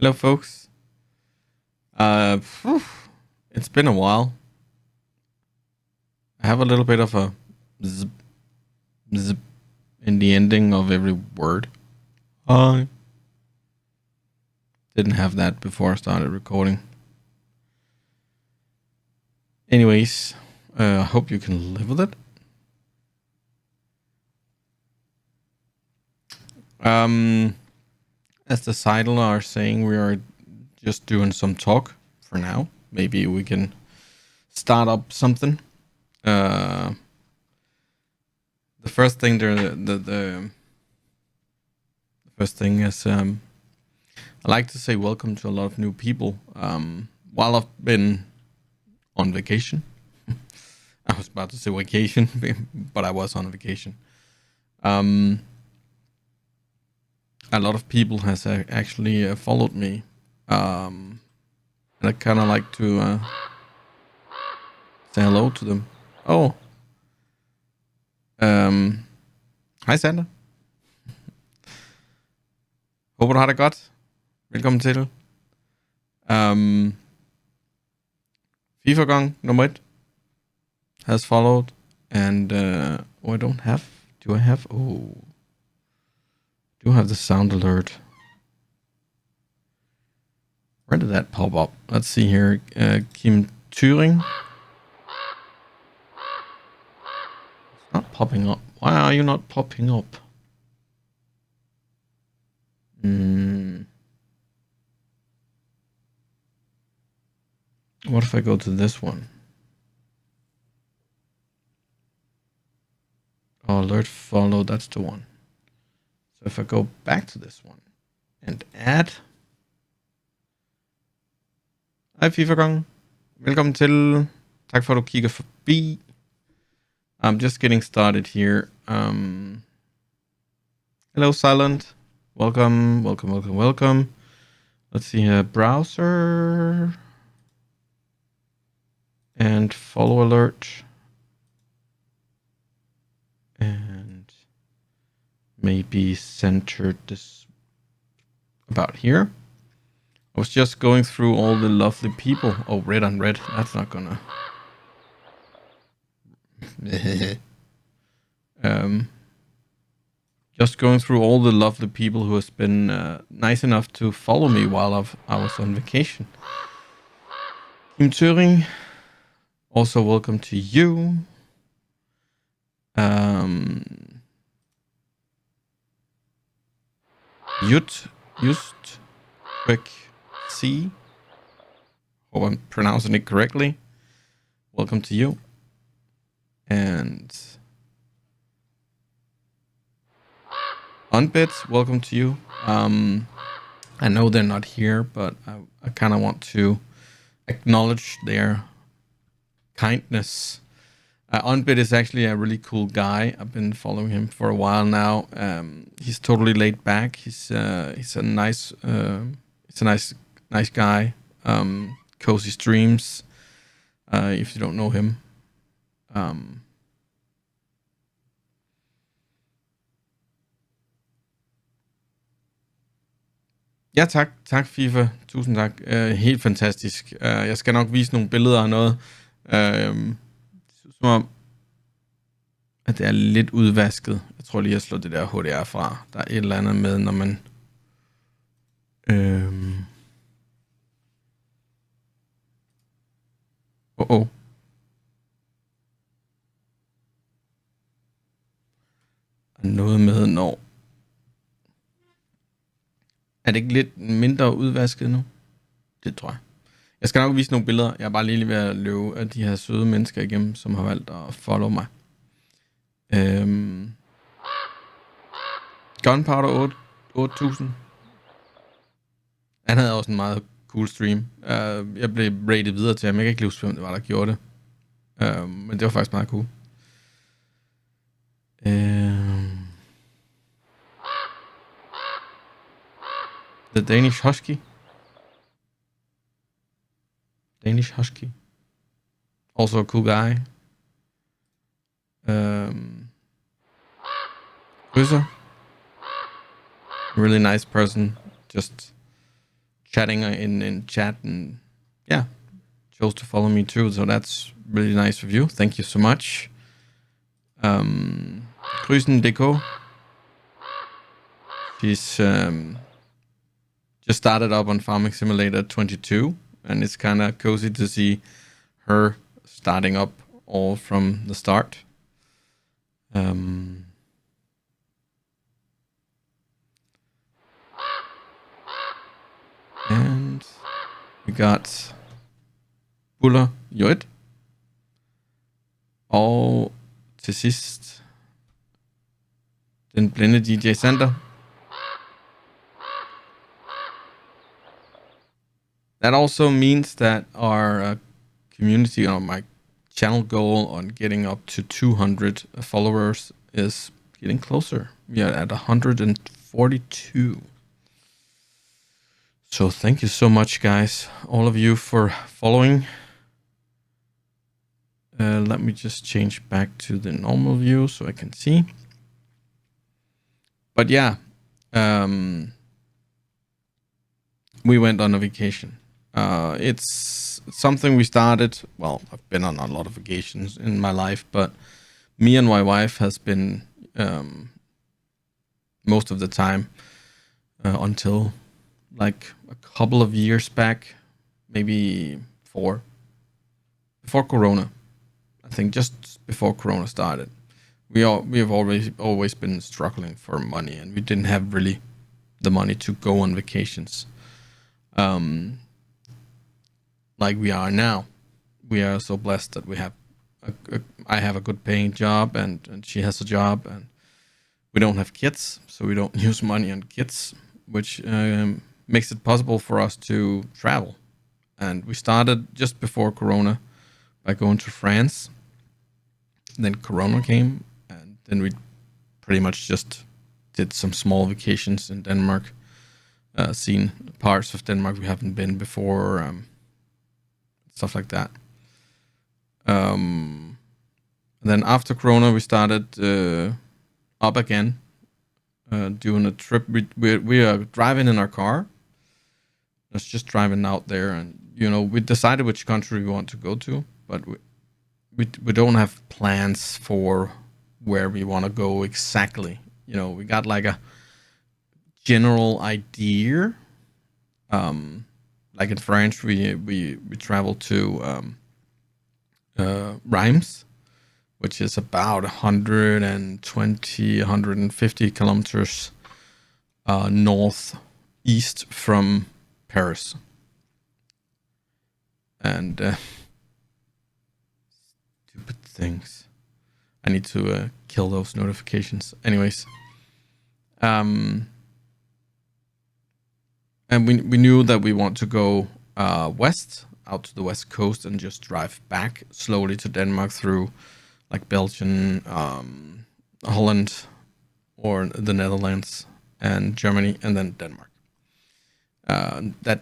Hello, folks. Phew, it's been a while. I have a little bit of a zip, zip in the ending of every word. I didn't have that before I started recording. Anyways, I hope you can live with it. As the title are saying, we are just doing some talk for now. Maybe we can start up something. The first thing the first thing is I like to say welcome to a lot of new people. While I've been on vacation, I was about to say vacation, but I was on vacation. A lot of people has actually followed me, and I kind of like to say hello to them. Oh, hej Sander. Håber du har det godt. Velkommen til. FIFA gang nummer 1 has followed, and I don't have. Do I have? Oh, do have the sound alert. Where did that pop up? Let's see here. Kim Turing. It's not popping up. Why are you not popping up? What if I go to this one? Oh, alert follow. That's the one. So if I go back to this one and add. Hej FIFA-gang. Velkommen til. Tak for at du kigger forbi. I'm just getting started here. Hello, Silent. Welcome. Let's see here. Browser. And follow alert. And maybe center this about here. I was just going through all the lovely people. Oh, red on red. That's not gonna. Just going through all the lovely people who has been nice enough to follow me while I was on vacation. Kim Turing, also welcome to you. Just quick C. Hope I'm pronouncing it correctly. Welcome to you. And Unbit, welcome to you. I know they're not here, but I kind of want to acknowledge their kindness. Unbit is actually a really cool guy. I've been following him for a while now. He's totally laid back. He's a nice guy. Cozy streams. If you don't know him. Ja, tak FIFA. Tusind tak. Helt fantastisk. Jeg skal nok vise nogle billeder af noget. Det synes som om, at det er lidt udvasket. Jeg tror lige, jeg slår det der HDR fra. Der er et eller andet med, når man... Noget med, når... Er det ikke lidt mindre udvasket nu? Det tror jeg. Jeg skal nok vise nogle billeder. Jeg er bare lige ved at løbe af de her søde mennesker igennem, som har valgt at follow mig. Gunpowder 8000. Han havde også en meget cool stream. Jeg blev rated videre til ham. Jeg kan ikke lige huske, hvem det var, der gjorde det. Men det var faktisk meget cool. The Danish Husky. Also a cool guy. Krydser. Really nice person. Just chatting in chat, and yeah, chose to follow me too. So that's really nice of you. Thank you so much. Grüßen Deko. She's just started up on Farming Simulator 22, and it's kind of cozy to see her starting up all from the start. And we got Buller Jød. Og til sidst den blinde DJ Sander. That also means that our community, or my channel goal on getting up to 200 followers, is getting closer. We are at 142. So thank you so much, guys, all of you, for following. Let me just change back to the normal view so I can see. But yeah, we went on a vacation. It's something we started. Well, I've been on a lot of vacations in my life, but me and my wife has been most of the time until like a couple of years back, maybe 4, before Corona. I think just before Corona started. We have always been struggling for money, and we didn't have really the money to go on vacations, like we are now. We are so blessed that we have I have a good paying job, and she has a job, and we don't have kids, so we don't use money on kids, which makes it possible for us to travel. And we started just before Corona by going to France. Then Corona came, and then we pretty much just did some small vacations in Denmark, seen parts of Denmark we haven't been before, stuff like that. Then after Corona, we started up again, doing a trip. We are driving in our car. Just driving out there, and we decided which country we want to go to, but we don't have plans for where we want to go exactly. We got like a general idea. Like in French, we traveled to Reims, which is about 120, 150 kilometers northeast from Paris. And stupid things. I need to kill those notifications. Anyways, and we knew that we want to go west, out to the west coast, and just drive back slowly to Denmark through like Belgium, Holland, or the Netherlands, and Germany, and then Denmark. That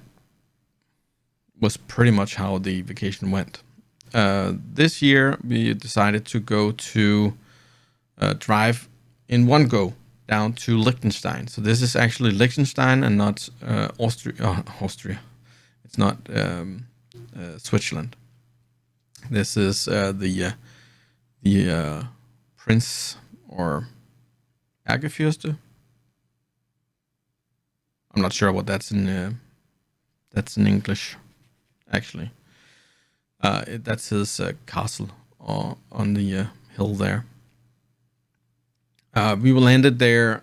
was pretty much how the vacation went. This year, we decided to go to drive in one go down to Liechtenstein. So this is actually Liechtenstein and not Austria. Austria. It's not Switzerland. This is the Prince or Ærkefyrste. I'm not sure what that's in English, actually. That's his castle on the hill there. We landed there.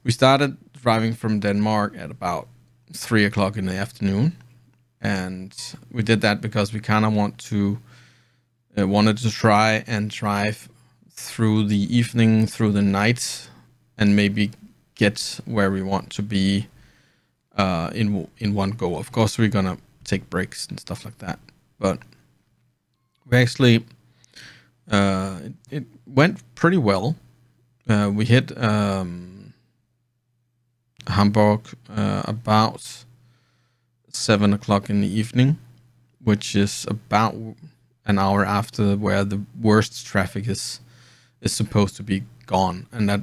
We started driving from Denmark at about 3 o'clock in the afternoon, and we did that because we kind of wanted to try and drive through the evening, through the night, and maybe get where we want to be in one go. Of course, we're gonna take breaks and stuff like that, but we actually it went pretty well. We hit Hamburg about 7 o'clock in the evening, which is about an hour after where the worst traffic is supposed to be gone, and that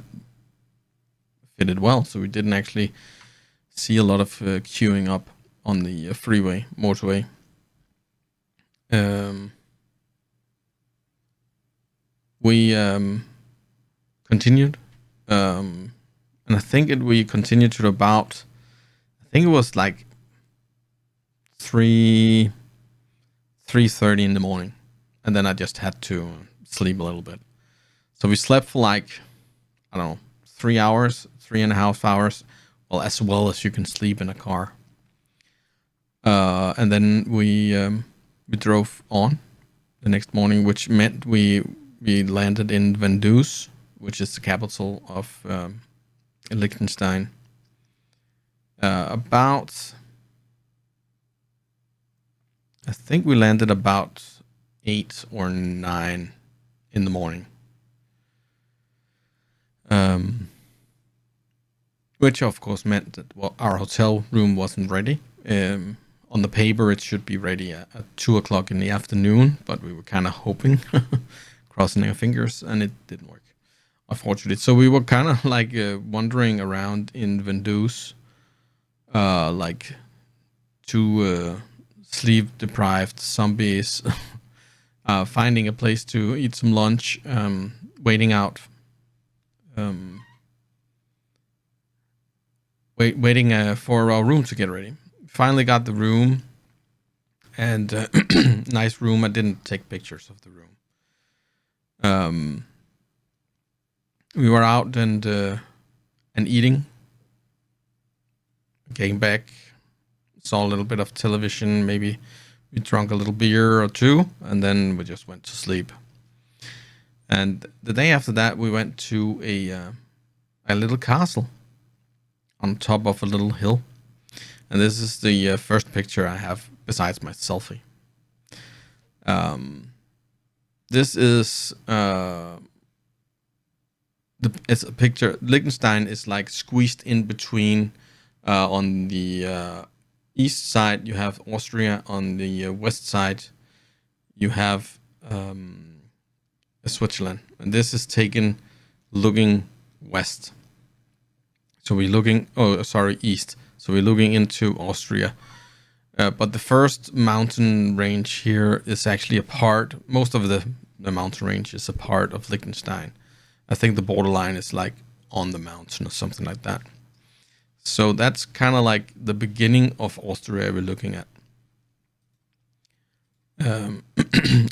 fitted well. So we didn't actually see a lot of queuing up on the freeway, motorway. We continued, and I think we continued to about, I think it was like 3:30 in the morning, and then I just had to sleep a little bit. So we slept for like, I don't know, 3 hours, 3.5 hours, well as you can sleep in a car. And then we drove on the next morning, which meant we landed in Vaduz, which is the capital of Liechtenstein. I think we landed about 8 or 9 in the morning. Which of course meant that our hotel room wasn't ready. On the paper, it should be ready at 2 o'clock in the afternoon, but we were kind of hoping, crossing our fingers, and it didn't work, unfortunately. So we were kind of like wandering around in Vaduz, like two sleep-deprived zombies, finding a place to eat some lunch, waiting out. Waiting for our room to get ready. Finally got the room, and nice room. I didn't take pictures of the room. We were out and eating. Came back, saw a little bit of television. Maybe we drank a little beer or two, and then we just went to sleep. And the day after that, we went to a little castle on top of a little hill. And this is the first picture I have besides my selfie. This is it's a picture. Liechtenstein is like squeezed in between. On the east side, you have Austria. On the west side, you have Switzerland. And this is taken looking west. So we're looking, east. So we're looking into Austria. But the first mountain range here is actually a part, most of the mountain range is a part of Liechtenstein. I think the borderline is like on the mountain or something like that. So that's kind of like the beginning of Austria we're looking at.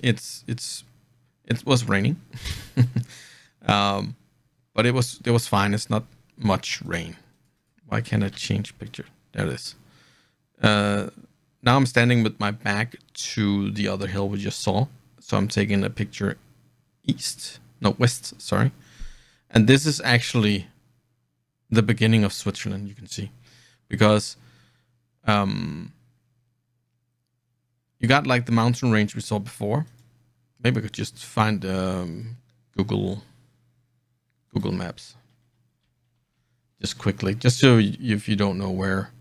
It was raining, but it was fine. It's not much rain. Why can't I change picture? There it is. Now I'm standing with my back to the other hill we just saw. So I'm taking a picture west, sorry. And this is actually the beginning of Switzerland, you can see. Because you got like the mountain range we saw before. Maybe I could just find Google Maps. Just quickly, just so if you don't know where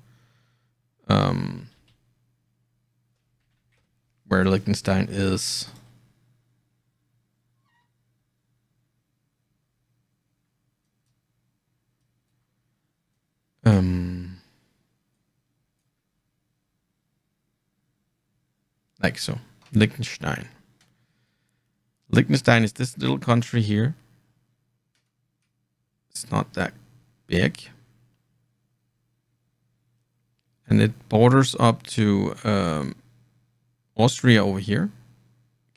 Liechtenstein is. Like so, Liechtenstein. Liechtenstein is this little country here. It's not that big. And it borders up to Austria over here.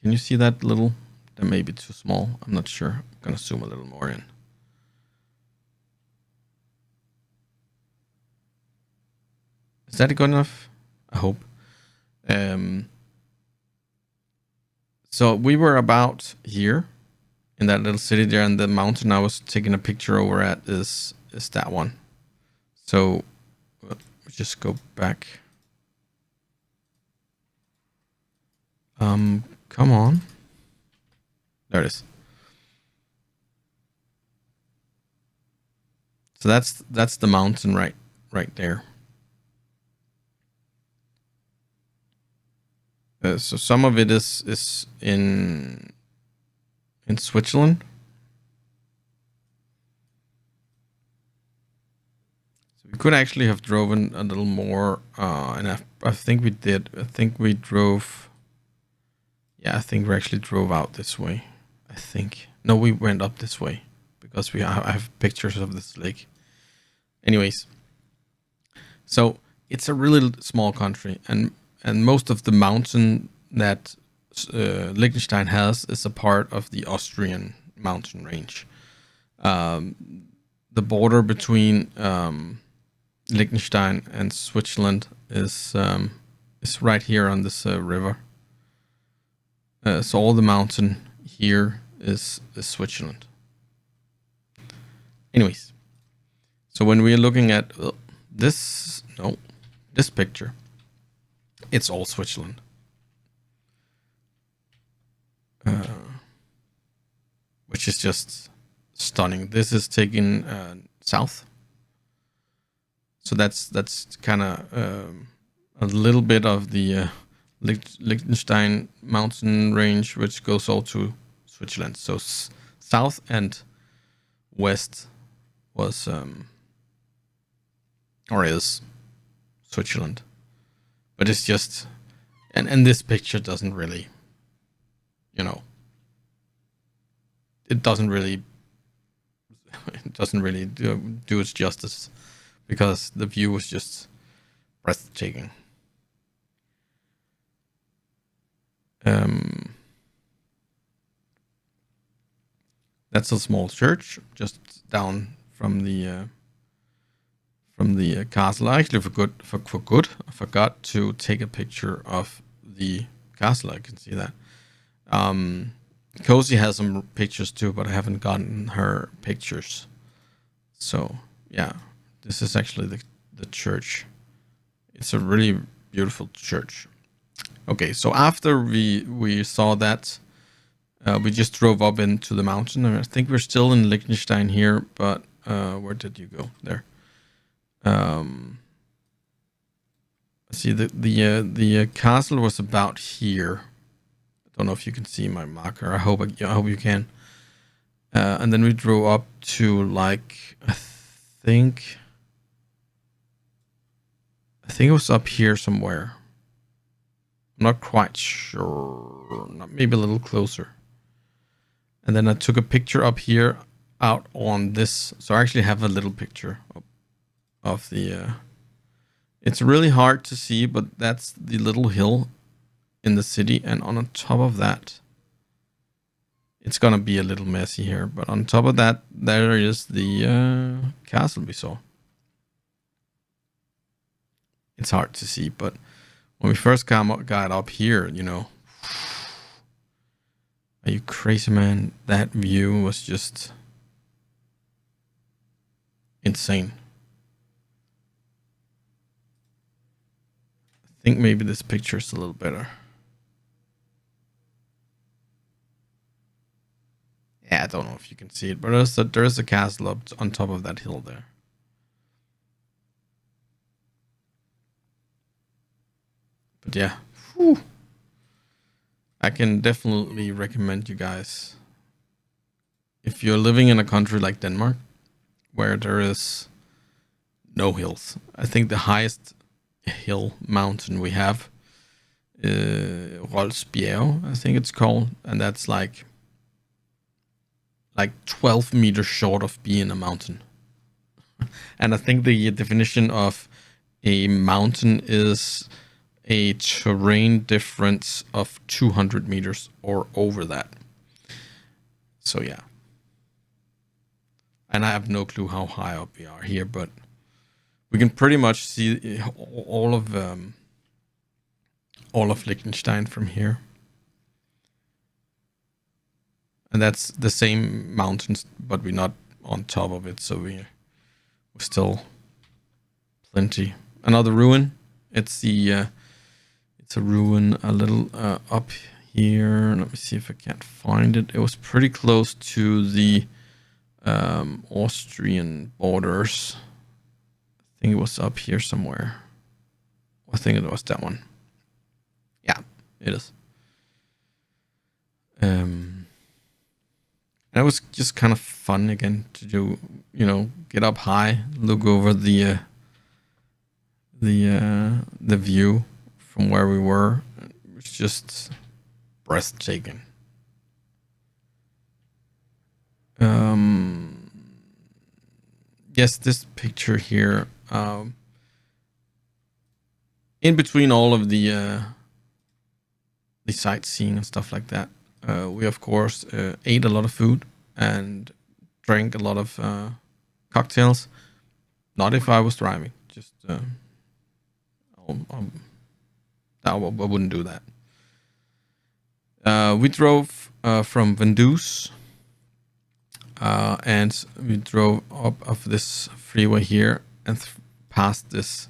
Can you see that little? That may be too small. I'm not sure. I'm going to zoom a little more in. Is that good enough? I hope. So we were about here in that little city there, and the mountain I was taking a picture over at is that one. So just go back. Come on. There it is. So that's the mountain right there. So some of it is in Switzerland. So We could actually have driven a little more, and I think we did. I think we drove. Yeah, I think we actually drove out this way. I think. No, we went up this way because I have pictures of this lake. Anyways, so it's a really small country, and most of the mountain that Liechtenstein has is a part of the Austrian mountain range. Um, the border between Liechtenstein and Switzerland is right here on this river. So all the mountain here is Switzerland. Anyways, so when we are looking at this picture, it's all Switzerland. Which is just stunning. This is taken south. So that's kind of a little bit of the Liechtenstein mountain range, which goes all to Switzerland. So south and west was or is Switzerland, but it's just and this picture doesn't really, it doesn't really do its justice because the view was just breathtaking. That's a small church just down from the castle. I actually forgot to take a picture of the castle. I can see that. Cozy has some pictures too, but I haven't gotten her pictures. So yeah, this is actually the church. It's a really beautiful church. Okay, so after we saw that, we just drove up into the mountain. I think we're still in Liechtenstein here, but where did you go? There. See the castle was about here. I don't know if you can see my marker. I hope you can. And then we drove up to I think it was up here somewhere. I'm not quite sure. Maybe a little closer. And then I took a picture up here out on this. So I actually have a little picture of the... it's really hard to see, but that's the little hill in the city. And on top of that, it's going to be a little messy here. But on top of that, there is the castle we saw. It's hard to see, but when we first got up here, are you crazy, man? That view was just insane. I think maybe this picture is a little better. Yeah, I don't know if you can see it, but there's a castle up on top of that hill there. But yeah, whew. I can definitely recommend you guys, if you're living in a country like Denmark, where there is no hills. I think the highest hill mountain we have, Rolsbjerg, I think it's called, and that's like 12 meters short of being a mountain. And I think the definition of a mountain is a terrain difference of 200 meters or over that. So yeah. And I have no clue how high up we are here, but we can pretty much see all of Liechtenstein from here. And that's the same mountains, but we're not on top of it, so we're still plenty. Another ruin. It's a ruin a little up here. Let me see if I can't find it. It was pretty close to the Austrian borders. I think it was up here somewhere. I think it was that one. Yeah, it is. And it was just kind of fun again to do, get up high, look over the the view from where we were. It was just breathtaking. Um, yes, this picture here. In between all of the sightseeing and stuff like that, we of course ate a lot of food and drank a lot of cocktails. Not if I was driving. Just I wouldn't do that. We drove from Vandus, and we drove up of this freeway here and past this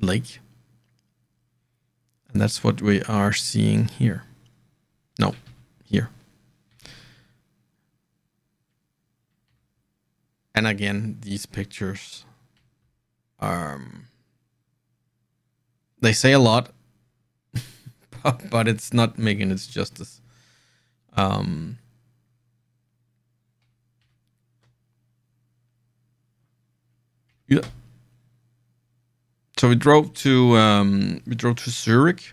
lake, and that's what we are seeing here. No, here. And again, these pictures, they say a lot, but it's not making its justice. Yeah. So we drove to Zurich,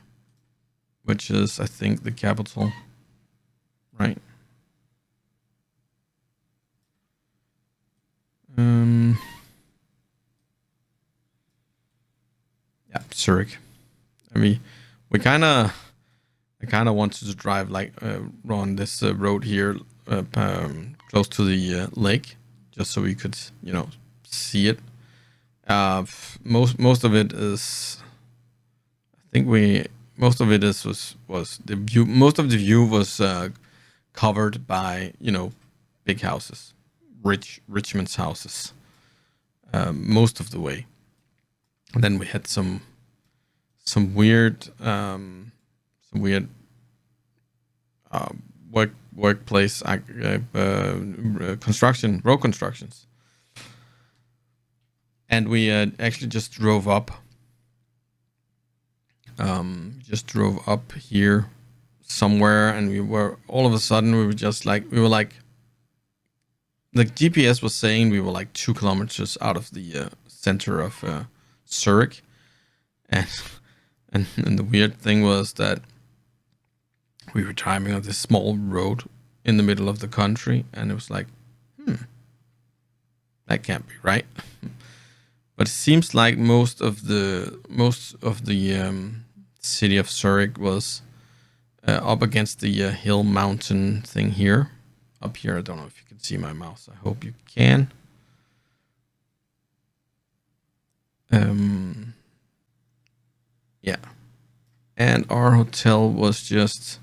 which is I think the capital, right? Yeah, Zurich. I mean, I kind of wanted to drive like on this road here, close to the lake, just so we could, see it. Most of it is, I think we most of it is was the view. Most of the view was covered by big houses, rich houses, most of the way. And then we had some weird some weird workplace construction road constructions, and we actually just drove up here somewhere, and we were all of a sudden we were like the GPS was saying we were like 2 kilometers out of the center of Zurich, and and the weird thing was that we were driving on this small road in the middle of the country, and it was like, that can't be right. But it seems like most of the city of Zurich was up against the hill mountain thing here. Up here, I don't know if you can see my mouse. I hope you can. Yeah. And our hotel was just,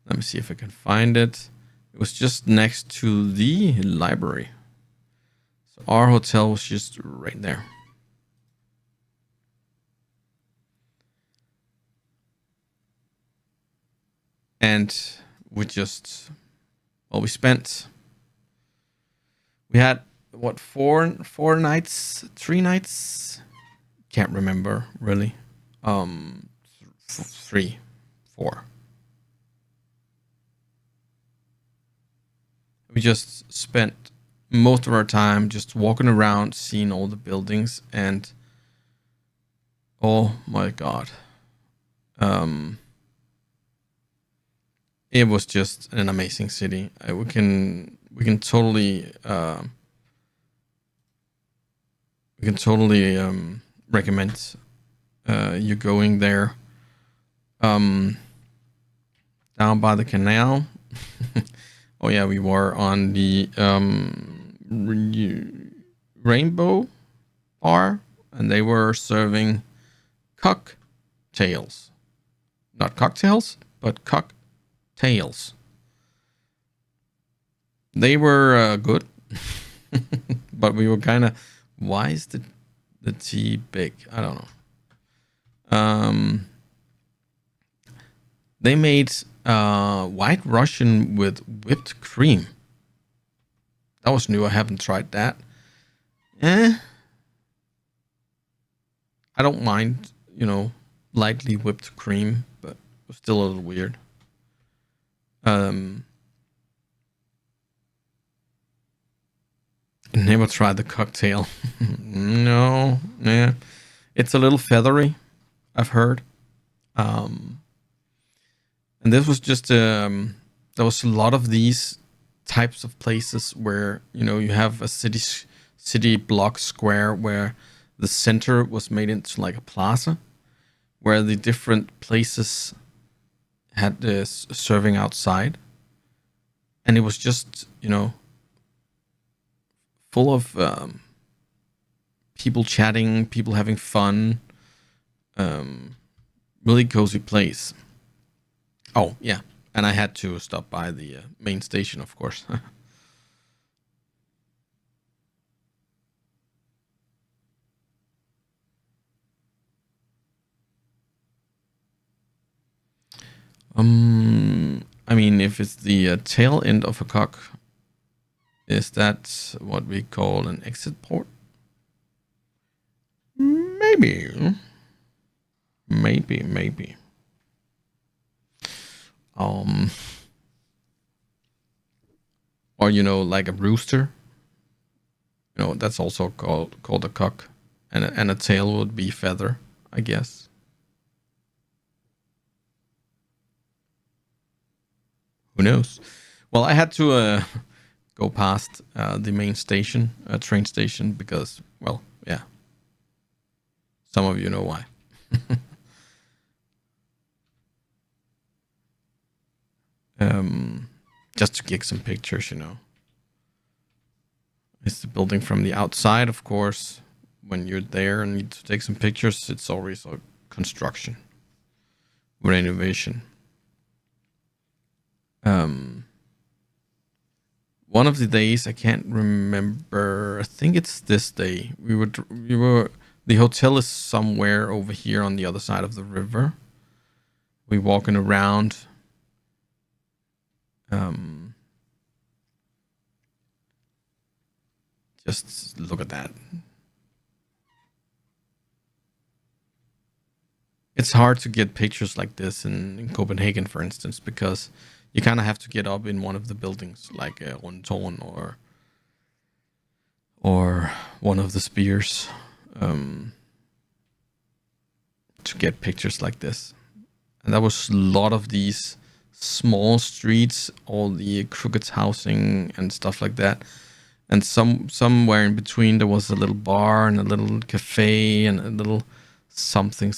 let me see if I can find it. It was just next to the library. So our hotel was just right there. And we had what, 3 nights? Can't remember really. 3, 4. We just spent most of our time just walking around, seeing all the buildings, and oh my god, it was just an amazing city. We can totally recommend you going there. Down by the canal. Oh yeah, we were on the Rainbow Bar, and they were serving cocktails, not cocktails, but cocktails. They were good, but we were kind of, why is the tea big? I don't know. They made White Russian with whipped cream. That was new. I haven't tried that. I don't mind, lightly whipped cream, but it was still a little weird. Never tried the cocktail. No, yeah, it's a little feathery. I've heard. Um, and this was just there was a lot of these types of places where you have a city block square where the center was made into like a plaza where the different places had this serving outside, and it was just full of people chatting, people having fun. um, really cozy place. Oh yeah, and I had to stop by the main station, of course. I mean, if it's the tail end of a cock, is that what we call an exit port? Maybe, maybe. Um, or like a rooster. That's also called a cock, and a tail would be feather, I guess. Who knows? Well, I had to go past the main station, train station, because, well, yeah, some of you know why. um, just to get some pictures. It's the building from the outside, of course. When you're there and need to take some pictures, it's always a construction, renovation. Um, one of the days I can't remember. I think it's this day. We were. The hotel is somewhere over here on the other side of the river. We walking around. Um, just look at that. It's hard to get pictures like this in Copenhagen, for instance, because you kind of have to get up in one of the buildings, like Rundtårn or one of the spears, um, to get pictures like this. And there was a lot of these small streets, all the crooked housing and stuff like that. And somewhere in between there was a little bar and a little cafe and a little something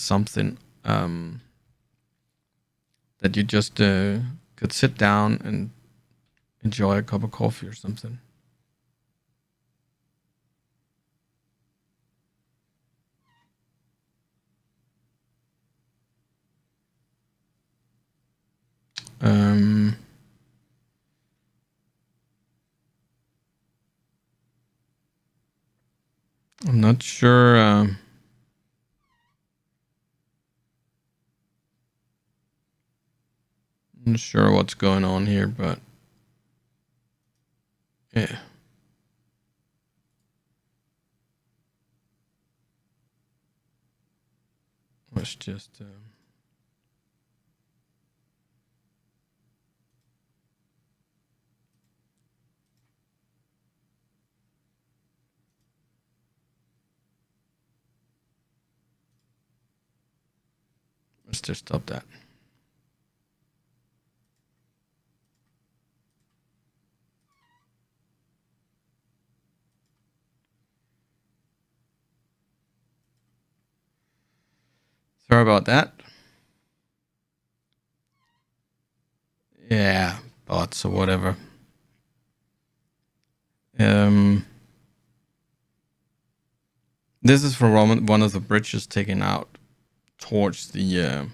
that you just could sit down and enjoy a cup of coffee or something. Um, I'm not sure. I'm not sure what's going on here, but yeah, let's just. Let's just stop that. Sorry about that. Yeah, bots or whatever. Um, this is from one of the bridges taken out towards the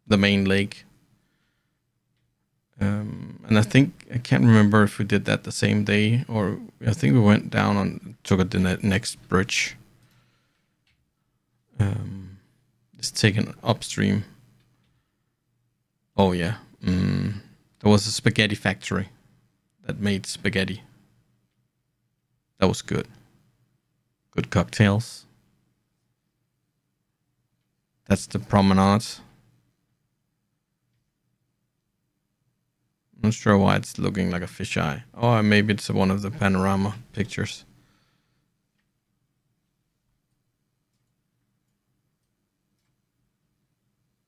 main lake. And I think I can't remember if we did that the same day or I think we went down on took it the next bridge. It's taken upstream. Oh yeah, there was a spaghetti factory that made spaghetti. That was good. Good cocktails. That's the promenade. not sure why it's looking like a fisheye. Oh, maybe it's one of the panorama pictures.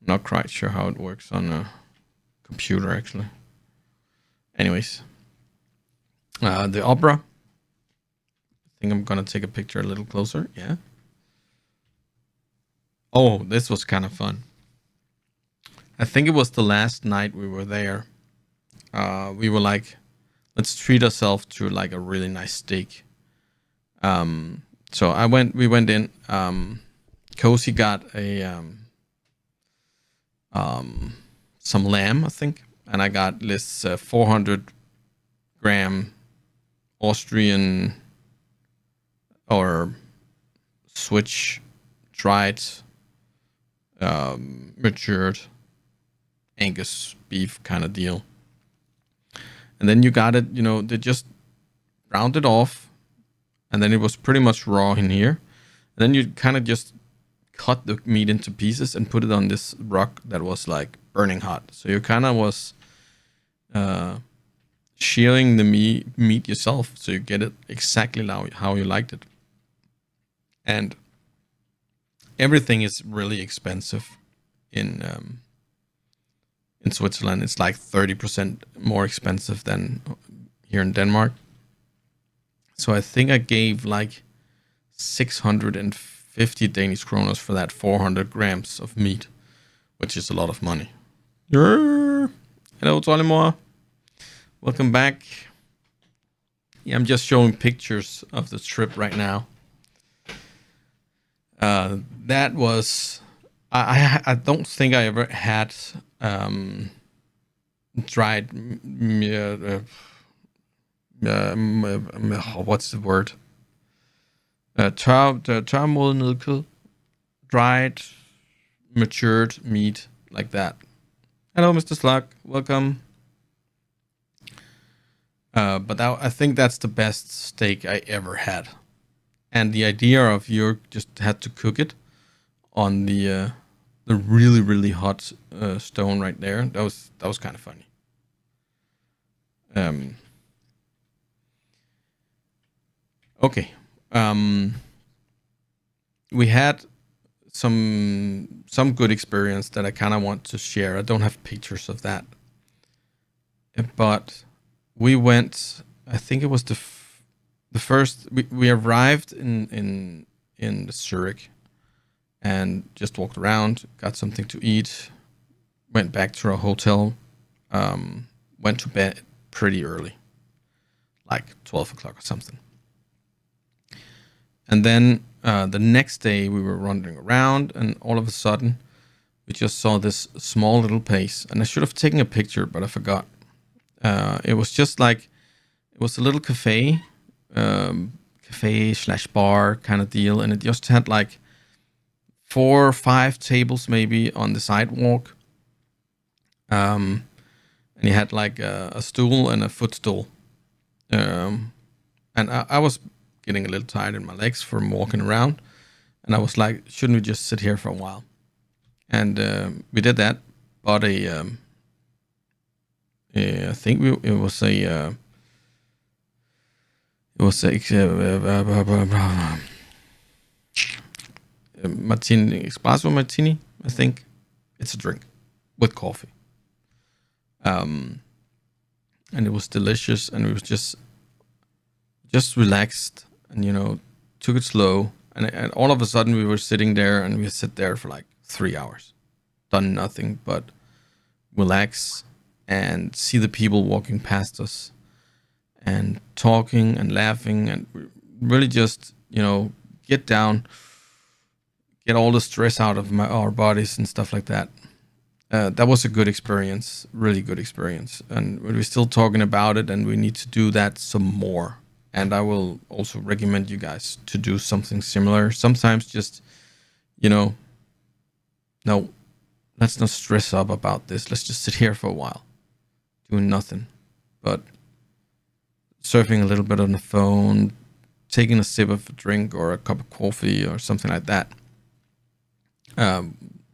Not quite sure how it works on a computer, actually. Anyways, the opera. I think I'm gonna take a picture a little closer. Yeah. Oh, this was kind of fun. I think it was the last night we were there. We were like, let's treat ourselves to like a really nice steak. So we went in. Cozy got some lamb, I think, and I got this 400-gram Austrian or Swiss dried matured Angus beef kind of deal. And then you got it, they just browned it off, and then it was pretty much raw in here. And then you kind of just cut the meat into pieces and put it on this rock that was like burning hot. So you kind of was shearing the meat yourself, so you get it exactly how you liked it. And everything is really expensive in Switzerland. It's like 30% more expensive than here in Denmark. So I think I gave like 650 Danish kroners for that 400 grams of meat, which is a lot of money. Hello, Tolimor. Welcome back. Yeah, I'm just showing pictures of the trip right now. That was... I don't think I ever had dried... what's the word? Tørmodnet kød. Dried, matured meat like that. Hello, Mr. Slug. Welcome. But I think that's the best steak I ever had. And the idea of you just had to cook it on the really, really hot stone right there, that was kind of funny. Okay. We had some good experience that I kind of want to share. I don't have pictures of that, but we went. I think it was the first. We arrived in Zurich and just walked around, got something to eat, went back to our hotel, went to bed pretty early, like 12 o'clock or something. And then the next day we were wandering around, and all of a sudden we just saw this small little place. And I should have taken a picture, but I forgot. It was just like, it was a little cafe / bar kind of deal. And it just had like 4 or 5 tables maybe on the sidewalk. And you had like a stool and a footstool. And I was getting a little tired in my legs from walking around, and I was like, shouldn't we just sit here for a while? And we did that. Bought I think it was a martini, espresso martini. I think it's a drink with coffee. And it was delicious, and it was just relaxed, and took it slow, and all of a sudden we were sitting there, and we sit there for like 3 hours, done nothing but relax and see the people walking past us and talking and laughing, and really just get down, get all the stress out of our bodies and stuff like that. That was a good experience, really good experience, and we're still talking about it, and we need to do that some more. And I will also recommend you guys to do something similar. Sometimes just, no, let's not stress up about this. Let's just sit here for a while, doing nothing, but surfing a little bit on the phone, taking a sip of a drink or a cup of coffee or something like that.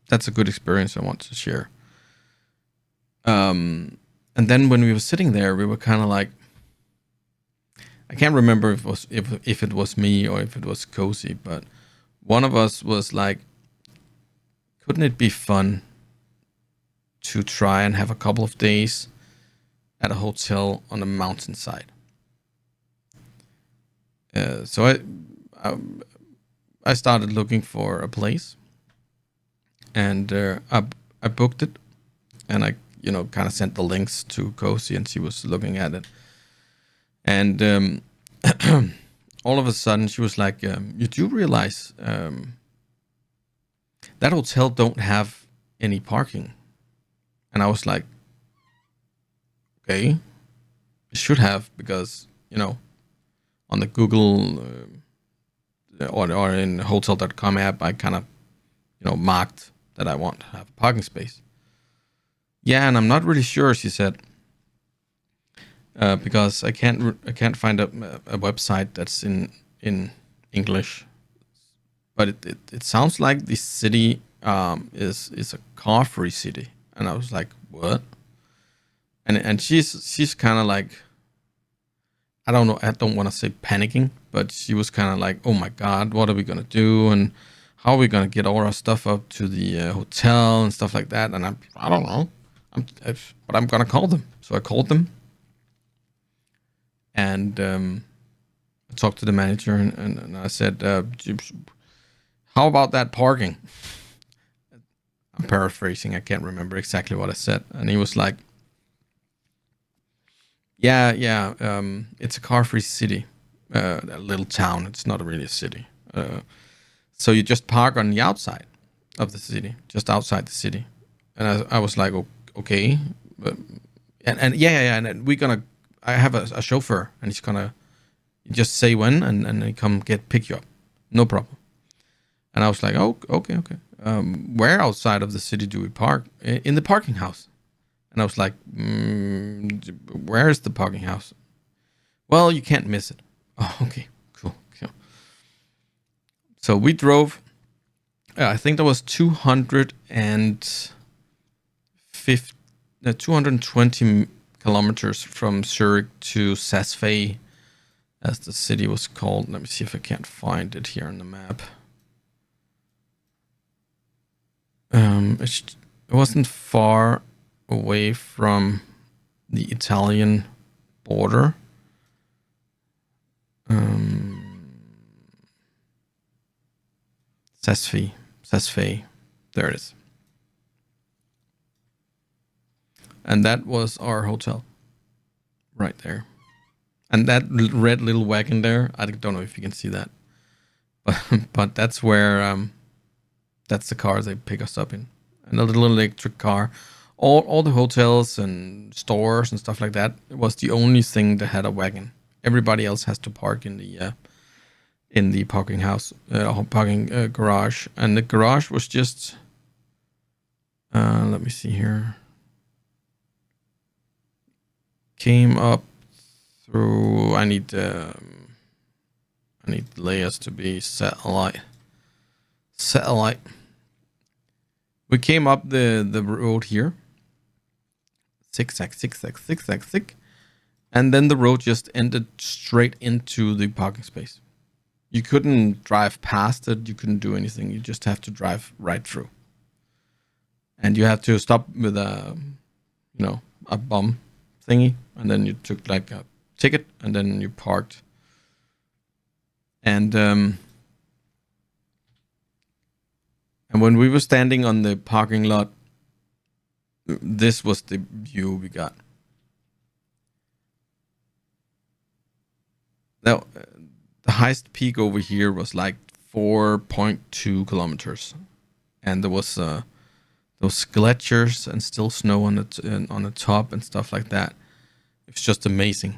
That's a good experience I want to share. And then when we were sitting there, we were kind of like, I can't remember if it was me or if it was Cozy, but one of us was like, couldn't it be fun to try and have a couple of days at a hotel on a mountainside? So I I started looking for a place, and I booked it, and I kind of sent the links to Cozy, and she was looking at it, and all of a sudden she was like, "You do realize that hotel don't have any parking?" And I was like, "Okay, it should have because on the Google or in Hotel.com app, I kind of marked that I want to have a parking space." Yeah, and I'm not really sure, she said, because I can't find a website that's in English. But it sounds like the city is a car free city, and I was like, what? And she's kind of like, I don't know, I don't want to say panicking, but she was kind of like, oh my god, what are we gonna do, and how are we gonna get all our stuff up to the hotel and stuff like that? And I don't know, but I'm gonna call them. So I called them, and I talked to the manager, and I said, how about that parking? I'm paraphrasing. I can't remember exactly what I said. And he was like, yeah, yeah, it's a car-free city, a little town. It's not really a city. So you just park on the outside of the city, just outside the city. And I was like, okay. But, and yeah. And then I have a chauffeur, and he's gonna just say when, and he come pick you up. No problem. And I was like, oh, okay. Where outside of the city do we park? In the parking house. And I was like, where is the parking house? Well, you can't miss it. Oh, okay, cool. So we drove, I think that was 220 kilometers from Zurich to Saas-Fee, as the city was called. Let me see if I can't find it here on the map. It wasn't far away from the Italian border. Saas-Fee, there it is. And that was our hotel, right there. And that red little wagon there, I don't know if you can see that, but that's where that's the car they pick us up in, and a little electric car. All the hotels and stores and stuff like that, it was the only thing that had a wagon. Everybody else has to park in the parking house, parking garage, and the garage was just. Let me see here. Came up through. I need layers to be satellite. We came up the road here. Zigzag, and then the road just ended straight into the parking space. You couldn't drive past it. You couldn't do anything. You just have to drive right through. And you have to stop with a bum thingy, and then you took like a ticket, and then you parked. And when we were standing on the parking lot, this was the view we got. Now, the highest peak over here was like 4.2 kilometers, and there was those glaciers and still snow on the top and stuff like that. It's just amazing.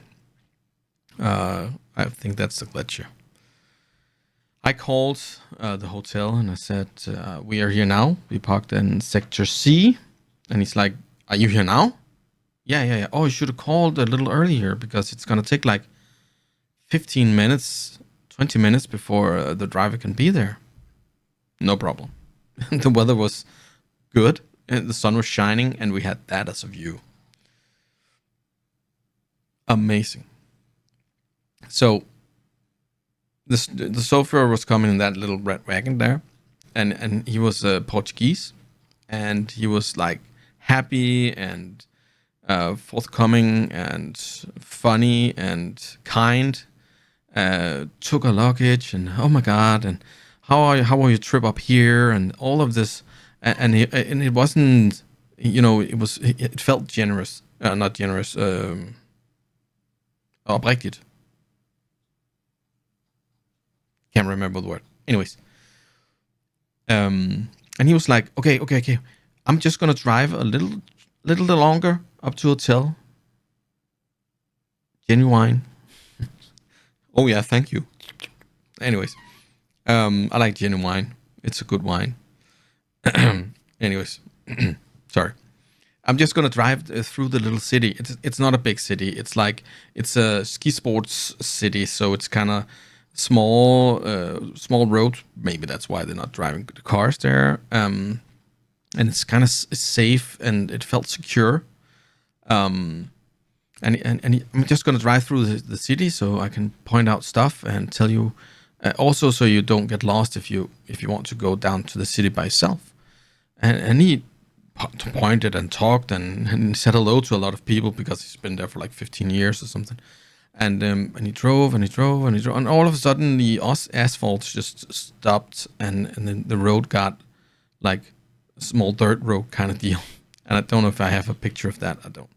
I think that's the glacier. I called the hotel and I said, we are here now. We parked in Sector C. And he's like, are you here now? Yeah. Oh, you should have called a little earlier because it's going to take like 15 minutes, 20 minutes before the driver can be there. No problem. The weather was good, and the sun was shining, and we had that as a view. Amazing. So the chauffeur was coming in that little red wagon there, and he was Portuguese, and he was like happy and forthcoming and funny and kind. Took a luggage and oh my god, and how are your trip up here and all of this, and it wasn't, it felt generous, not generous, oprigtigt. Can't remember the word. Anyways, and he was like, okay, I'm just gonna drive a little longer up to hotel. Genuine. Oh yeah, thank you. Anyways, I like genuine. It's a good wine. Anyways, sorry. I'm just gonna drive through the little city. It's not a big city. It's a ski sports city, so it's kind of small road. Maybe that's why they're not driving the cars there. And it's kind of safe and it felt secure. And I'm just gonna drive through the city so I can point out stuff and tell you. Also, so you don't get lost if you want to go down to the city by yourself. And he pointed and talked and said hello to a lot of people because he's been there for like 15 years or something. And he drove and he drove and he drove, and all of a sudden the asphalt just stopped, and then the road got like a small dirt road kind of deal. And I don't know if I have a picture of that. I don't.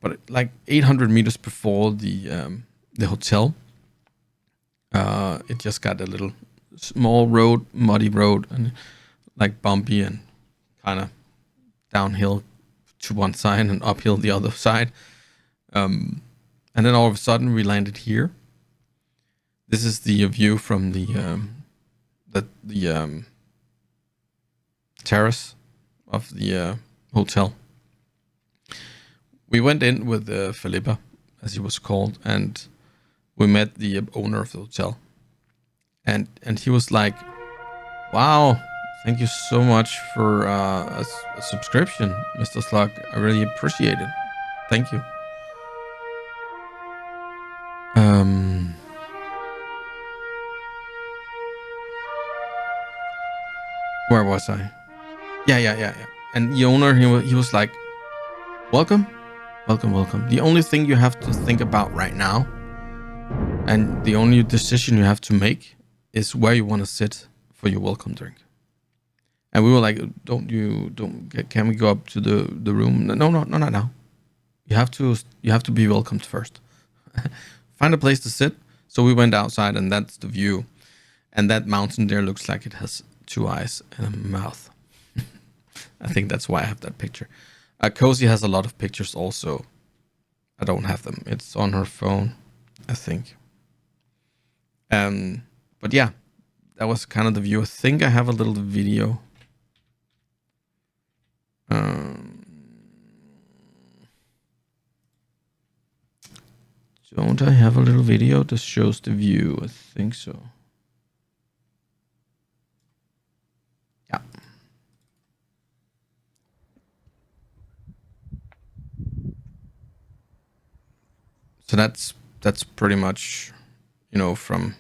But like 800 meters before the hotel, it just got a little small road, muddy road, and like bumpy and kind of downhill to one side and uphill the other side. And then all of a sudden we landed here. This is the view from the terrace of the hotel. We went in with Felipe, as he was called, and we met the owner of the hotel. And he was like, "Wow, thank you so much for a subscription, Mr. Slug. I really appreciate it. Thank you." Um, where was I? Yeah. And the owner, he was like, "Welcome, welcome. The only thing you have to think about right now, and the only decision you have to make, is where you want to sit for your welcome drink." And we were like, can we go up to the room? No, not now. You have to be welcomed first. Find a place to sit. So we went outside, and that's the view. And that mountain there looks like it has two eyes and a mouth. I think that's why I have that picture. Cozy has a lot of pictures also. I don't have them. It's on her phone, I think. But yeah, that was kind of the view. I think I have a little video. Don't I have a little video that shows the view? I think so. Yeah. So that's pretty much, from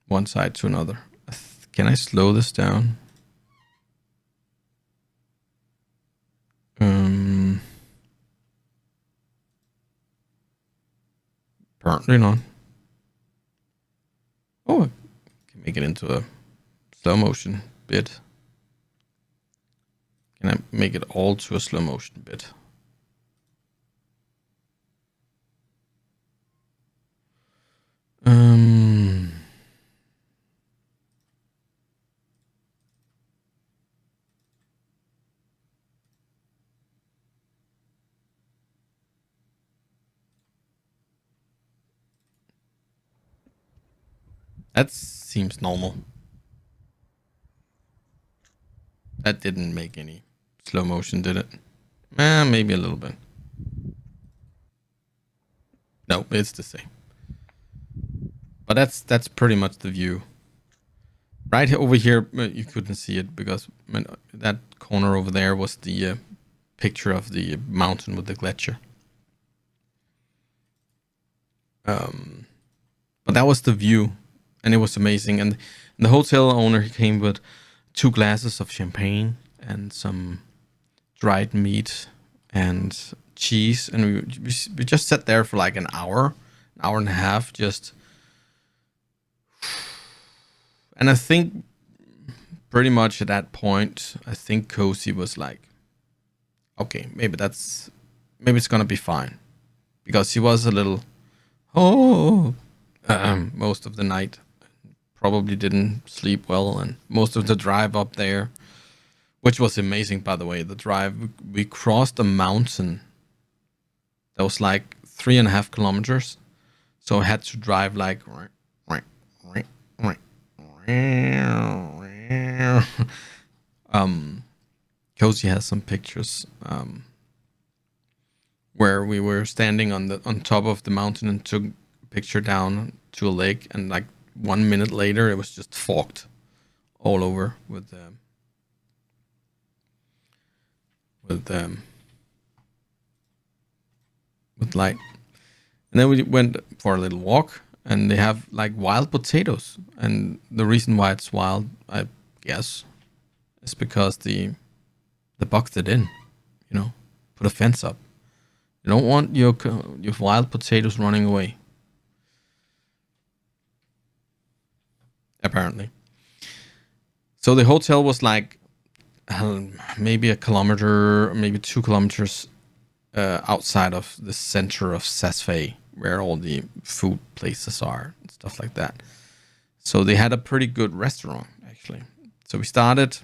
one side to another. Can I slow this down? Apparently not. Oh, I can make it into a slow motion bit. Can I make it all to a slow motion bit? That seems normal. That didn't make any slow motion, did it? Maybe a little bit. No, it's the same. But that's pretty much the view. Right over here, you couldn't see it because that corner over there was the picture of the mountain with the glacier. But that was the view, and it was amazing. And the hotel owner, he came with 2 glasses of champagne and some dried meat and cheese, and we just sat there for like an hour and a half, just. And I think pretty much at that point, I think Cozy was like, okay, maybe it's gonna be fine, because he was a little oh most of the night, probably didn't sleep well, and most of the drive up there, which was amazing, by the way. The drive, we crossed a mountain that was like 3.5 kilometers, so I had to drive like Cozy has some pictures where we were standing on top of the mountain and took a picture down to a lake, and like 1 minute later it was just fogged all over with with light. And then we went for a little walk, and they have like wild potatoes. And the reason why it's wild, I guess, is because they boxed it in, put a fence up. You don't want your wild potatoes running away. Apparently. So the hotel was like maybe a kilometer, maybe 2 kilometers outside of the center of Sasfay, where all the food places are and stuff like that. So they had a pretty good restaurant, actually. So we started.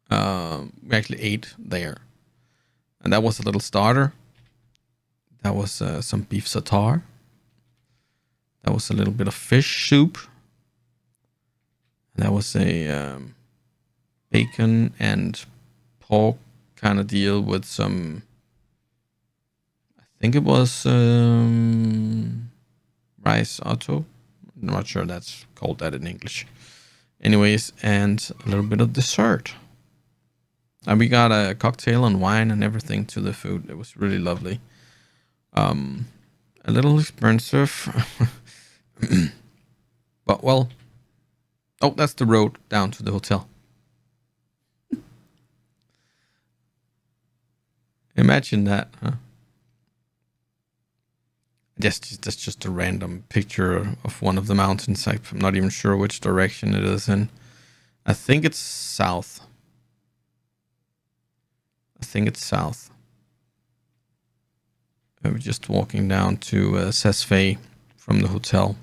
We actually ate there, and that was a little starter. That was some beef tartare. That was a little bit of fish soup. And that was a bacon and pork kind of deal with some. I think it was rice auto. I'm not sure that's called that in English. Anyways, and a little bit of dessert. And we got a cocktail and wine and everything to the food. It was really lovely. A little expensive. But well. Oh, that's the road down to the hotel. Imagine that, huh? That's just a random picture of one of the mountains. I'm not even sure which direction it is in. I think it's south. We're just walking down to Sasfay from the hotel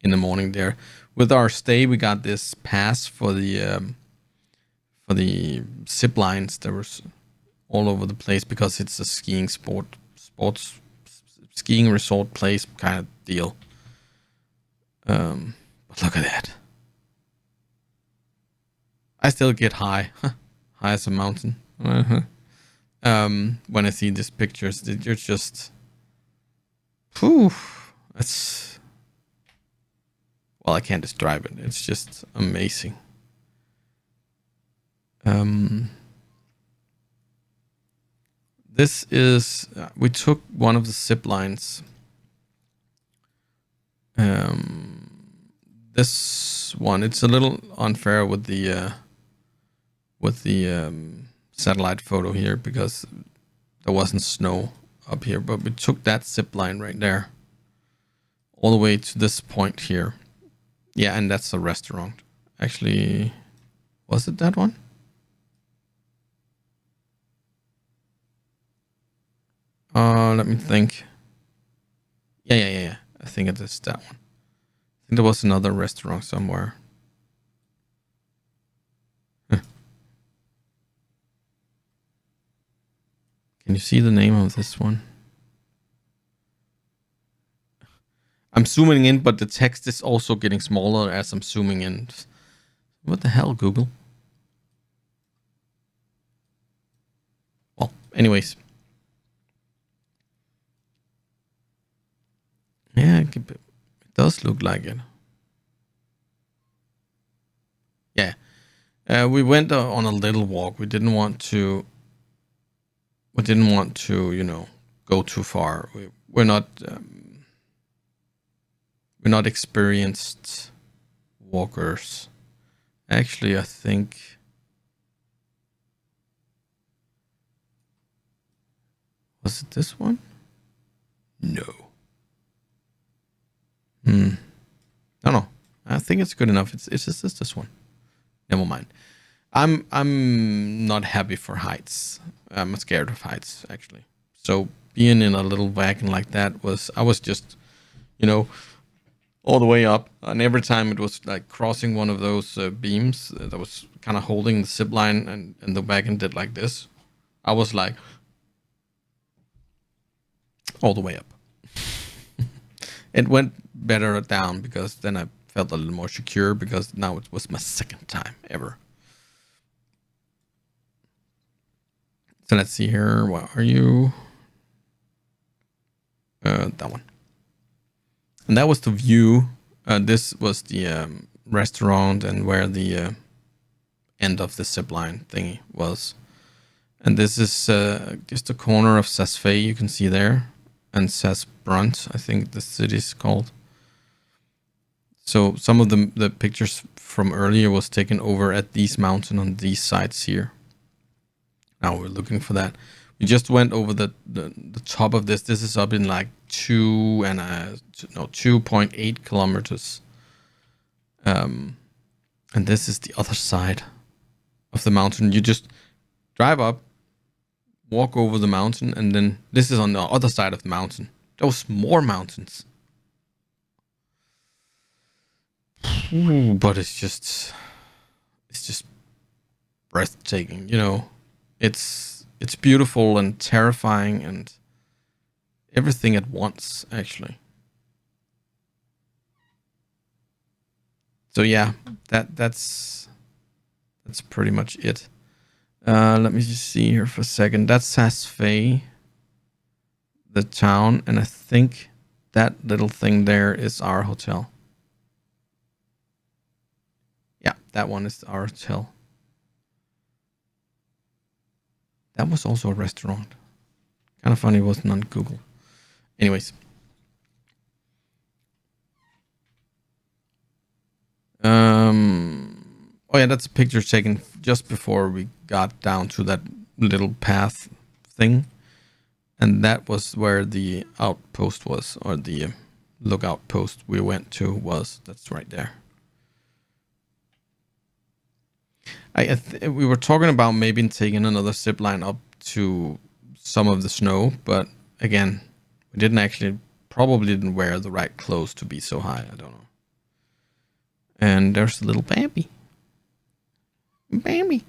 in the morning there. With our stay, we got this pass for the zip lines that was all over the place, because it's a sports skiing resort place kind of deal. But look at that. I still get high as a mountain. When I see these pictures, you're just, whew, it's, well, I can't describe it. It's just amazing. This is, we took one of the zip lines. This one, it's a little unfair with the satellite photo here, because there wasn't snow up here, but we took that zip line right there all the way to this point here. Yeah, and that's a restaurant. Actually, was it that one? Let me think. Yeah. I think it is that one. I think there was another restaurant somewhere. Can you see the name of this one? I'm zooming in, but the text is also getting smaller as I'm zooming in. What the hell, Google? Well, anyways. Yeah, it does look like it. Yeah. We went on a little walk. We didn't want to, go too far. we're not we're not experienced walkers. Actually, I think was it this one? No. No, no. I think it's good enough. It's just this one. Never mind. I'm not happy for heights. I'm scared of heights actually. So being in a little wagon like that I was just, you know, all the way up, and every time it was like crossing one of those beams that was kind of holding the zip line, and the wagon did like this. I was like all the way up. It went better down because then I felt a little more secure because now it was my second time ever. So let's see here. What are you? That one. And that was the view. This was the restaurant and where the end of the zipline thingy was. And this is just the corner of Sasfay you can see there. And Sasbrunt, I think the city's called. So some of the pictures from earlier was taken over at these mountains on these sides here. Now we're looking for that. We just went over the top of this. This is up in like 2.8 kilometers. And this is the other side of the mountain. You just drive up, walk over the mountain, and then this is on the other side of the mountain. Those more mountains. But it's just breathtaking, you know. It's beautiful and terrifying and everything at once, actually. So yeah, that's pretty much it. Let me just see here for a second. That's Sasfay, the town, and I think that little thing there is our hotel. Yeah, that one is our hotel. That was also a restaurant. Kind of funny it wasn't on Google. Anyways. Oh yeah, that's a picture taken just before we got down to that little path thing. And that was where the outpost was, or the lookout post we went to was. That's right there. We were talking about maybe taking another zip line up to some of the snow, but again, we probably didn't wear the right clothes to be so high. I don't know. And there's a little Bambi. Bambi.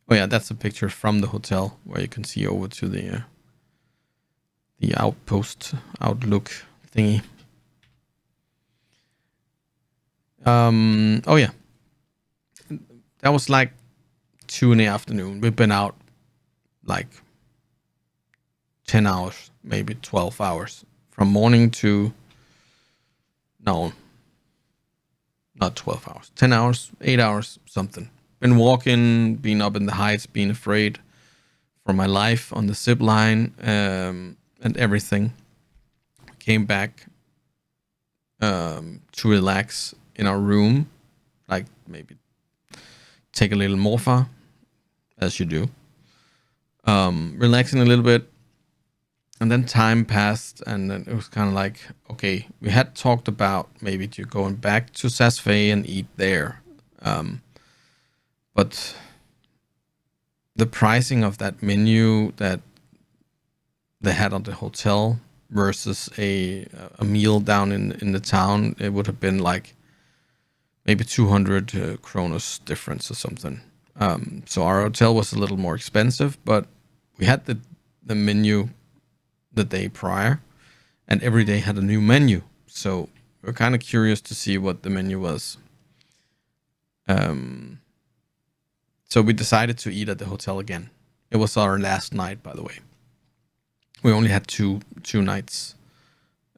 Oh yeah, that's a picture from the hotel where you can see over to the outpost outlook thingy. Oh yeah, that was like 2 in the afternoon. We've been out like 10 hours, maybe 12 hours from morning to no, not 12 hours, 10 hours, 8 hours, something. Been walking, being up in the heights, being afraid for my life on the zip line, and everything. Came back to relax in our room, like maybe take a little morpha, as you do. Relaxing a little bit, and then time passed, and then it was kind of like, okay, we had talked about maybe to going back to Sasfay and eat there, but the pricing of that menu that they had on the hotel versus a meal down in the town, it would have been like maybe 200 kronos difference or something. So our hotel was a little more expensive, but we had the menu the day prior, and every day had a new menu. So we're kind of curious to see what the menu was. So we decided to eat at the hotel again. It was our last night, by the way. We only had two nights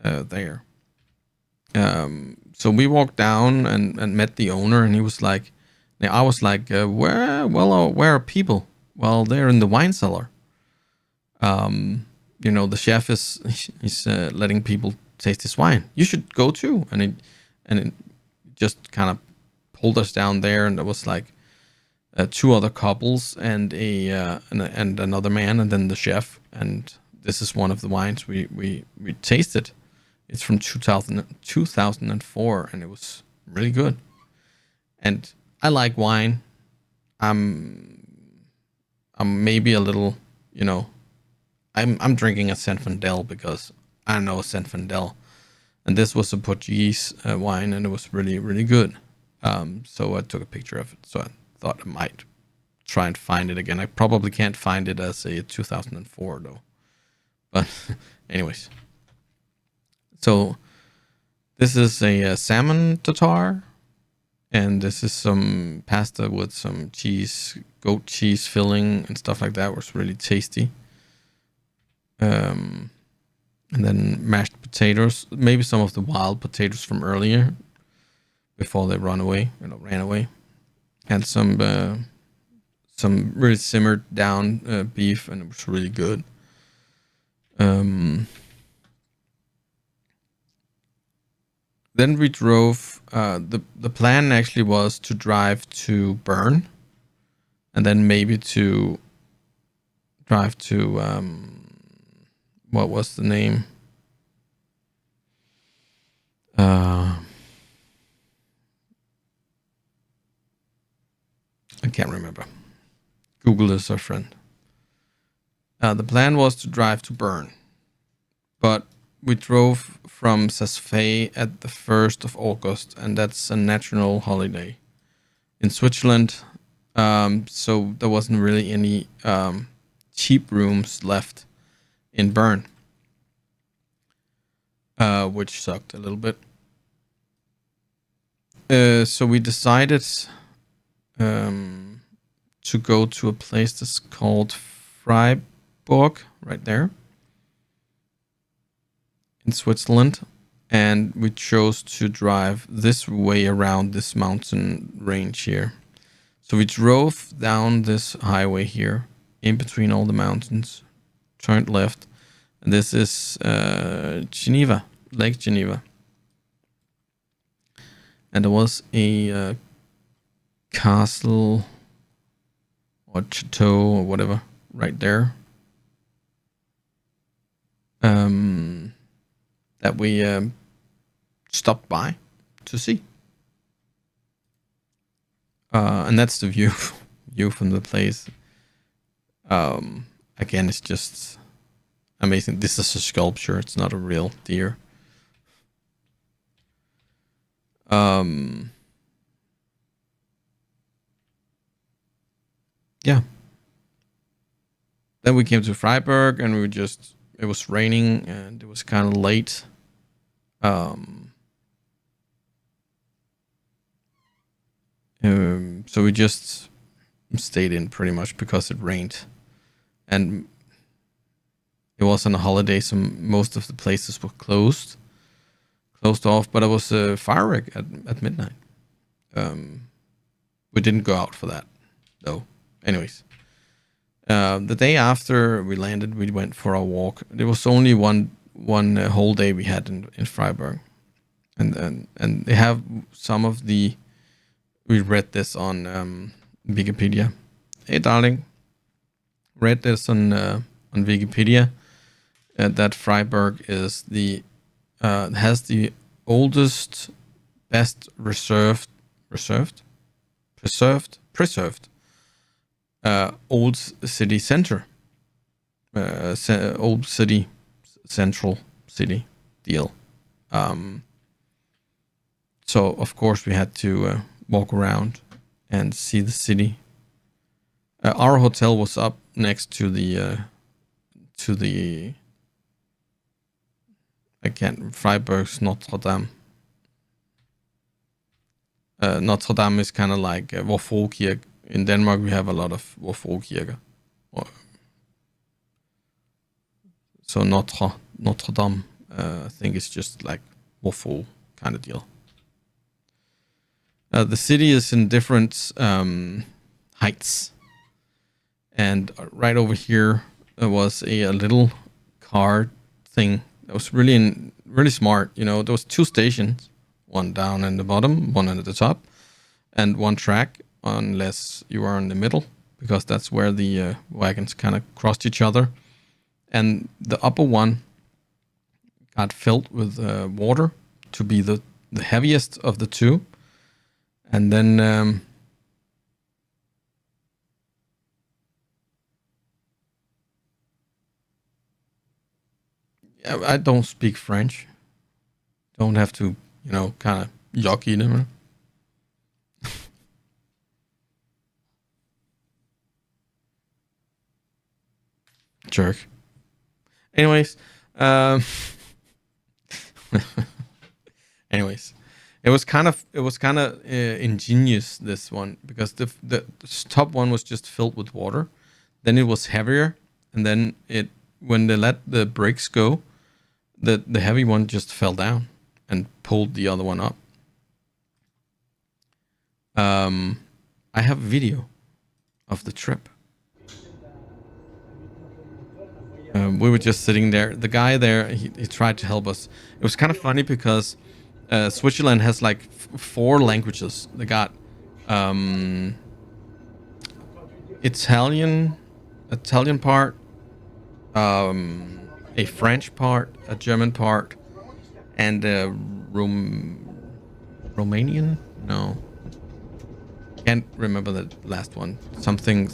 there. So we walked down and met the owner, and he was like, I was like, where are people? Well, they're in the wine cellar. The chef he's letting people taste his wine. You should go too. And it just kind of pulled us down there, and there was like two other couples and and another man, and then the chef. And this is one of the wines we tasted. It's from 2004, and it was really good. And I like wine. I'm I'm maybe a little, you know, I'm drinking a Zinfandel because I know Zinfandel, and this was a Portuguese wine, and it was really really good. So I took a picture of it. So I thought I might try and find it again. I probably can't find it as a 2004 though. But anyways, so this is a salmon tartare, and this is some pasta with some cheese, goat cheese filling and stuff like that. It was really tasty. Um, and then mashed potatoes, maybe some of the wild potatoes from earlier before they ran away, and some really simmered down beef, and it was really good. Um, then we drove. The plan actually was to drive to Bern, and then maybe to drive to what was the name? I can't remember. Google is our friend. The plan was to drive to Bern, but we drove from Saas-Fee at the 1st of August, and that's a national holiday in Switzerland. So there wasn't really any cheap rooms left in Bern, which sucked a little bit. So we decided to go to a place that's called Freiburg, right there in Switzerland, and we chose to drive this way around this mountain range here. So we drove down this highway here, in between all the mountains, turned left, and this is Geneva, Lake Geneva, and there was a castle or chateau or whatever right there. That we stopped by to see. And that's the view from the place. Again, it's just amazing. This is a sculpture. It's not a real deer. Yeah. Then we came to Freiburg, and it was raining, and it was kind of late. So we just stayed in pretty much because it rained, and it was on a holiday, so most of the places were closed off. But it was a firework at midnight. We didn't go out for that though. Anyways, the day after we landed, we went for a walk. There was only one whole day we had in Freiburg, and they have some of the. We read this on Wikipedia. Hey, darling, read this on Wikipedia. That Freiburg is has the oldest, best preserved old city center, old city, central city deal. So of course we had to walk around and see the city. Our hotel was up next to the Freiburg's Notre Dame. Notre Dame is kind of like Vor Frue Kirke. In Denmark, we have a lot of Vor Frue Kirke. So Notre Dame, I think it's just like Vor Frue. kind of deal. The city is in different heights, and right over here there was a little car thing that was really smart. You know, there was two stations, one down in the bottom, one at the top, and one track, unless you are in the middle, because that's where the wagons kind of crossed each other. And the upper one got filled with water to be the heaviest of the two. And then I don't speak French. Don't have to, you know, kind of yucky them. Jerk. Anyways, um, anyways, it was kind of ingenious, this one, because the top one was just filled with water, then it was heavier, and then it when they let the brakes go, the heavy one just fell down and pulled the other one up. Um, I have a video of the trip. We were just sitting there. The guy there, he tried to help us. It was kind of funny because Switzerland has like four languages. They got um, Italian, Italian part, a French part, a German part, and a Romanian. No, can't remember the last one. Something.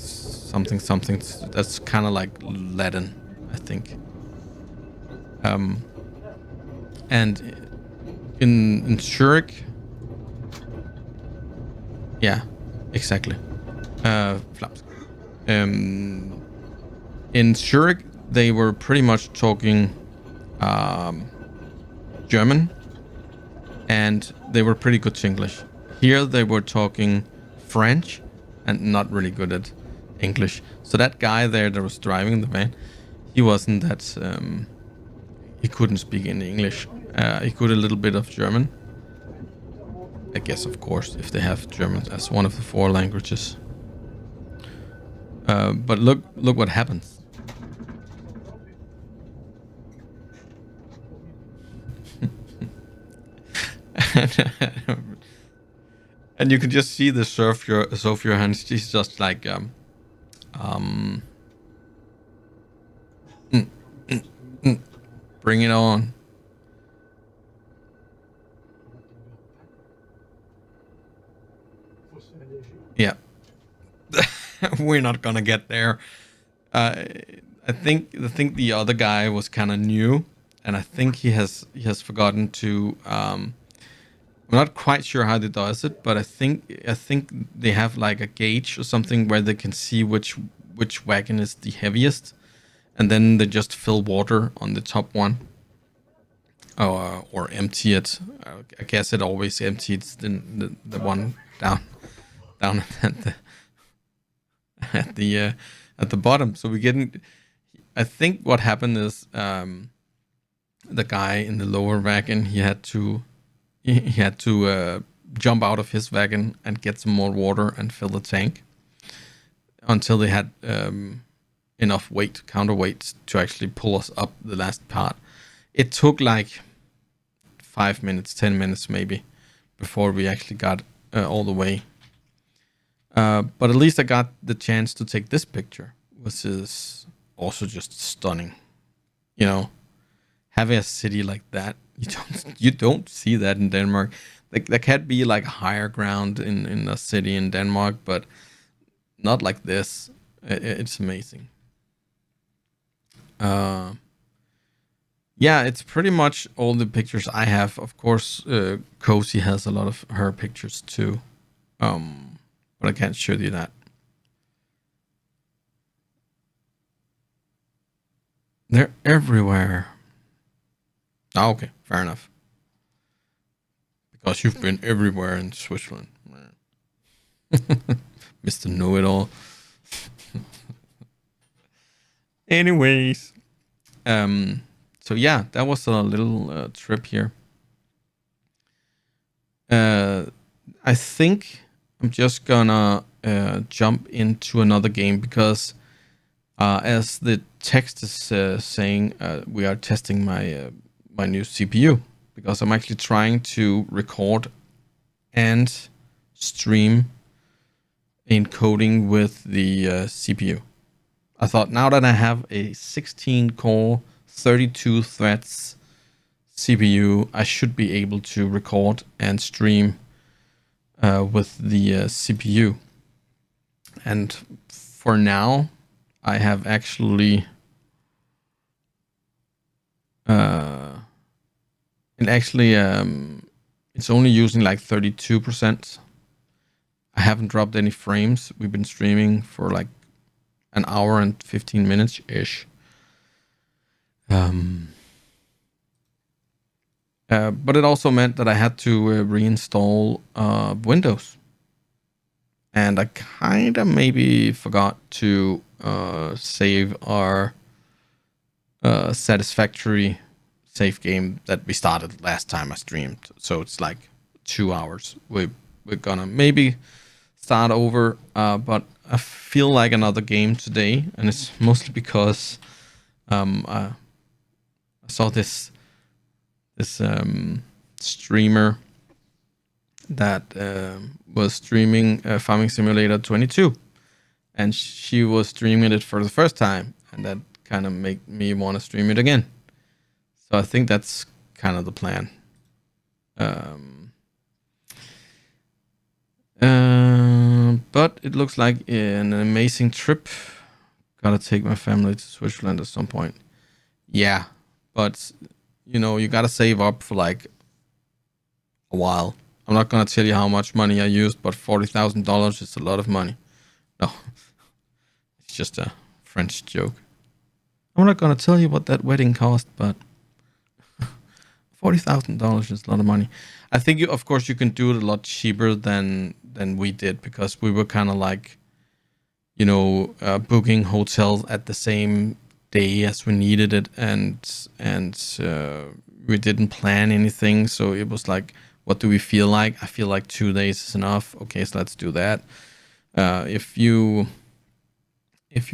That's kind of like Latin, I think. Um, and in Zurich, yeah, exactly. Flaps. Um, in Zurich, they were pretty much talking um, German, and they were pretty good to English. Here, they were talking French and not really good at English. So that guy there that was driving the van, he wasn't that. He couldn't speak any English. He could a little bit of German. I guess, of course, if they have German as one of the four languages. But look what happens. And you can just see the Sophia hands. She's just like um mm, mm, mm, bring it on. Yeah. We're not gonna get there. Uh, I think the other guy was kind of new, and I think he has forgotten to. I'm not quite sure how they does it, but I think they have like a gauge or something where they can see which wagon is the heaviest, and then they just fill water on the top one, or empty it. I guess it always empties the one down at the uh, at the bottom. So we getting. I think what happened is the guy in the lower wagon he had to jump out of his wagon and get some more water and fill the tank until they had enough counterweight to actually pull us up the last part. It took like 5 minutes, 10 minutes maybe, before we actually got all the way. But at least I got the chance to take this picture, which is also just stunning. You know, having a city like that, you don't see that in Denmark. Like there can be like higher ground in a city in Denmark, but not like this. It's amazing. Uh, yeah, it's pretty much all the pictures I have. Of course, Cozy has a lot of her pictures too. But I can't show you that. They're everywhere. Ah, okay, fair enough. Because you've been everywhere in Switzerland, Mister Know It All. Anyways, so yeah, that was a little trip here. I think I'm just gonna jump into another game because, as the text is saying, we are testing my new CPU because I'm actually trying to record and stream encoding with the CPU. I thought now that I have a 16 core, 32 threads CPU, I should be able to record and stream with the CPU. And for now, I have actually it's only using like 32%. I haven't dropped any frames. We've been streaming for like an hour and 15 minutes ish. But it also meant that I had to reinstall Windows. And I kind of maybe forgot to save our satisfactory save game that we started last time I streamed. So it's like 2 hours. We're gonna maybe start over, but I feel like another game today, and it's mostly because I saw this streamer that was streaming Farming Simulator 22, and she was streaming it for the first time, and that kind of made me want to stream it again. So I think that's kind of the plan. But it looks like an amazing trip. Gotta take my family to Switzerland at some point. Yeah, but you know, you gotta save up for like a while. I'm not gonna tell you how much money I used, but $40,000 is a lot of money. No, it's just a French joke. I'm not gonna tell you what that wedding cost, but $40,000 is a lot of money. I think, of course, you can do it a lot cheaper than we did because we were kind of like, you know, booking hotels at the same day as we needed it, and we didn't plan anything. So it was like, what do we feel like? I feel like 2 days is enough. Okay, so let's do that. If you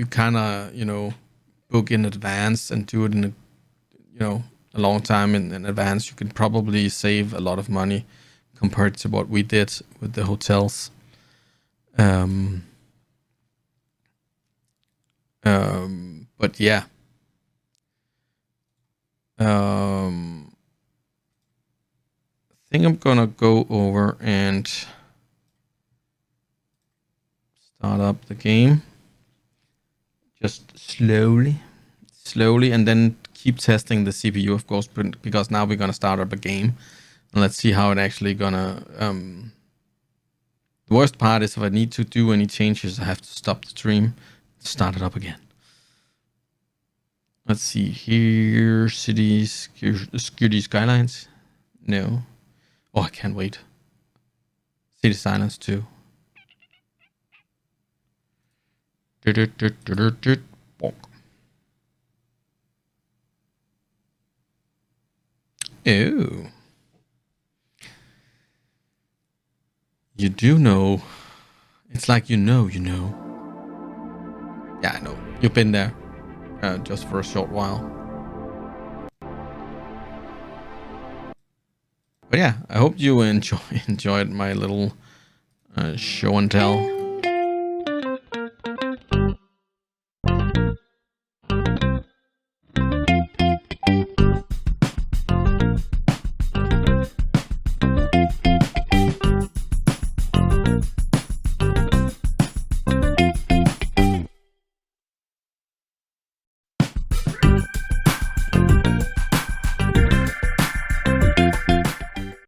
kind of, you know, book in advance and do it in a long time in advance, you can probably save a lot of money compared to what we did with the hotels. But yeah. I think I'm gonna go over and start up the game. Just slowly, and then keep testing the CPU, of course, because now we're gonna start up a game, and let's see how it actually gonna. The worst part is if I need to do any changes, I have to stop the stream, start it up again. Let's see here, cities, security skylines. No. Oh, I can't wait. City silence too. Oh. You do know. It's like you know. Yeah, I know. You've been there. Just for a short while. But yeah, I hope you enjoyed my little show and tell.